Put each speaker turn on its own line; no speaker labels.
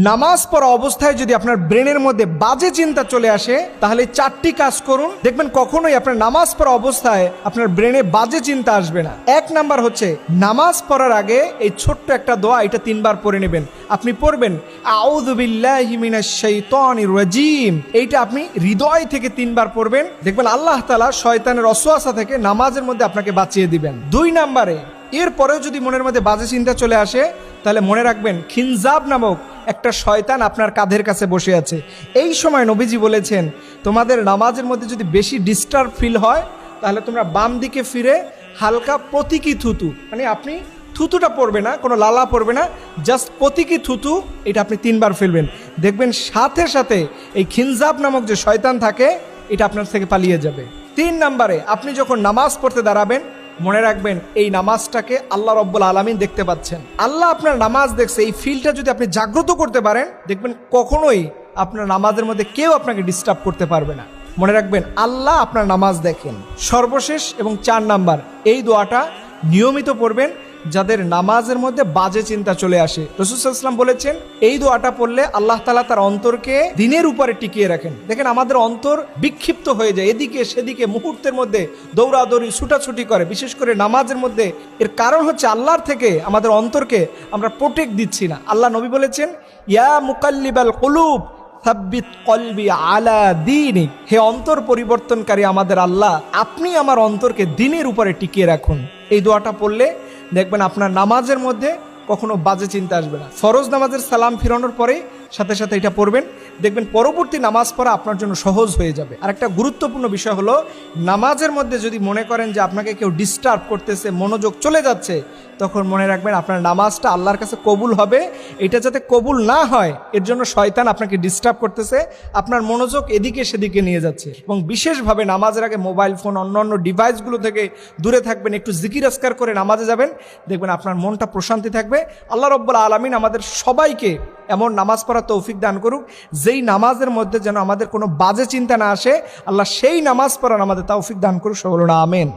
নামাজ পড়া অবস্থায় যদি আপনার ব্রেনের মধ্যে বাজে চিন্তা চলে আসে, তাহলে 4টি কাজ করুন, দেখবেন কখনোই আপনার নামাজ পড়া অবস্থায় আপনার ব্রেনে বাজে চিন্তা আসবে না। 1 নাম্বার হচ্ছে, নামাজ পড়ার আগে এই ছোট্ট একটা দোয়া, এটা 3 বার পড়ে নেবেন। আপনি পড়বেন আউযু বিল্লাহি মিনাশ শাইতানির রাজিম, এইটা আপনি হৃদয় থেকে 3 বার পড়বেন, দেখবেন আল্লাহ তাআলা শয়তানের ওয়াসওয়াসা থেকে নামাজের মধ্যে আপনাকে বাঁচিয়ে দিবেন। 2 নাম্বারে, এরপরেও যদি মনের মধ্যে বাজে চিন্তা চলে আসে, তাহলে মনে রাখবেন খিনজাব নামক একটা শয়তান আপনার কাঁধের কাছে বসে আছে। এই সময় নবীজি বলেছেন, তোমাদের নামাজের মধ্যে যদি বেশি ডিস্টার্ব ফিল হয়, তাহলে তোমরা বাম দিকে ফিরে হালকা প্রতীকী থুতু, মানে আপনি থুতুটা পড়বে না, কোনো লালা পড়বে না, জাস্ট প্রতীকী থুতু, এটা আপনি 3 বার ফেলবেন। দেখবেন সাথে সাথে এই খিনজাব নামক যে শয়তান থাকে, এটা আপনার থেকে পালিয়ে যাবে। 3 নাম্বারে, আপনি যখন নামাজ পড়তে দাঁড়াবেন, মনে রাখবেন এই নামাজটাকে আল্লাহ রব্বুল আলামিন দেখতে পাচ্ছেন। আল্লাহ আপনার নামাজ দেখছে, এই ফিলটা যদি আপনি জাগ্রত করতে পারেন, দেখবেন কখনোই আপনার নামাজের মধ্যে কেউ আপনাকে ডিস্টার্ব করতে পারবে না। মনে রাখবেন আল্লাহ আপনার নামাজ দেখেন। সর্বশেষ এবং 4 নাম্বার, এই দোয়াটা নিয়মিত পড়বেন যাদের নামাজের মধ্যে বাজে চিন্তা চলে আসে। রাসূল সাল্লাল্লাহু আলাইহি ওয়াসাল্লাম বলেছেন, এই দোয়াটা পড়লে আল্লাহ তাআলা তার অন্তরকে দ্বীনের উপরে টিকিয়ে রাখেন। দেখেন আমাদের অন্তর বিক্ষিপ্ত হয়ে যায়, এদিকে সেদিকে মুহূর্তের মধ্যে দৌড়াদৌড়ি ছুটাছুটি করে, বিশেষ করে নামাজের মধ্যে। এর কারণ হচ্ছে আল্লাহর থেকে আমাদের অন্তরকে আমরা প্রোটেক্ট দিচ্ছি না। আল্লাহ নবী বলেছেন, ইয়া মুকাল্লিবাল কুলুব সাব্বিত কলবি আলা দীনিক, হে অন্তর পরিবর্তনকারী আমাদের আল্লাহ, আপনি আমার অন্তরকে দ্বীনের উপরে টিকিয়ে রাখুন। এই দোয়াটা পড়লে দেখবেন আপনার নামাজের মধ্যে কখনো বাজে চিন্তা আসবে না। ফরজ নামাজের সালাম ফিরানোর পরে সাথে সাথে এটা পড়বেন, দেখবেন পরবর্তী নামাজ পড়া আপনার জন্য সহজ হয়ে যাবে। আর একটা গুরুত্বপূর্ণ বিষয় হলো, নামাজের মধ্যে যদি মনে করেন যে আপনাকে কেউ ডিস্টার্ব করতেছে, মনোযোগ চলে যাচ্ছে, তখন মনে রাখবেন আপনার নামাজটা আল্লাহর কাছে কবুল হবে। এটা যাতে কবুল না হয়, এর জন্য শয়তান আপনাকে ডিস্টার্ব করতেছে, আপনার মনোযোগ এদিকে সেদিকে নিয়ে যাচ্ছে। এবং বিশেষভাবে নামাজের আগে মোবাইল ফোন, অন্যান্য ডিভাইসগুলো থেকে দূরে থাকবেন, একটু জিকির আজকার করে নামাজে যাবেন, দেখবেন আপনার মনটা প্রশান্তি থাকবে। আল্লাহ রাব্বুল আলামিন আমাদের সবাইকে এমন নামাজ পড়ার তৌফিক দান করুক, যেই নামাজের মধ্যে যেন আমাদের কোনো বাজে চিন্তা না আসে। আল্লাহ সেই নামাজ পড়ার আমাদের তৌফিক দান করুক, সকলে আমিন।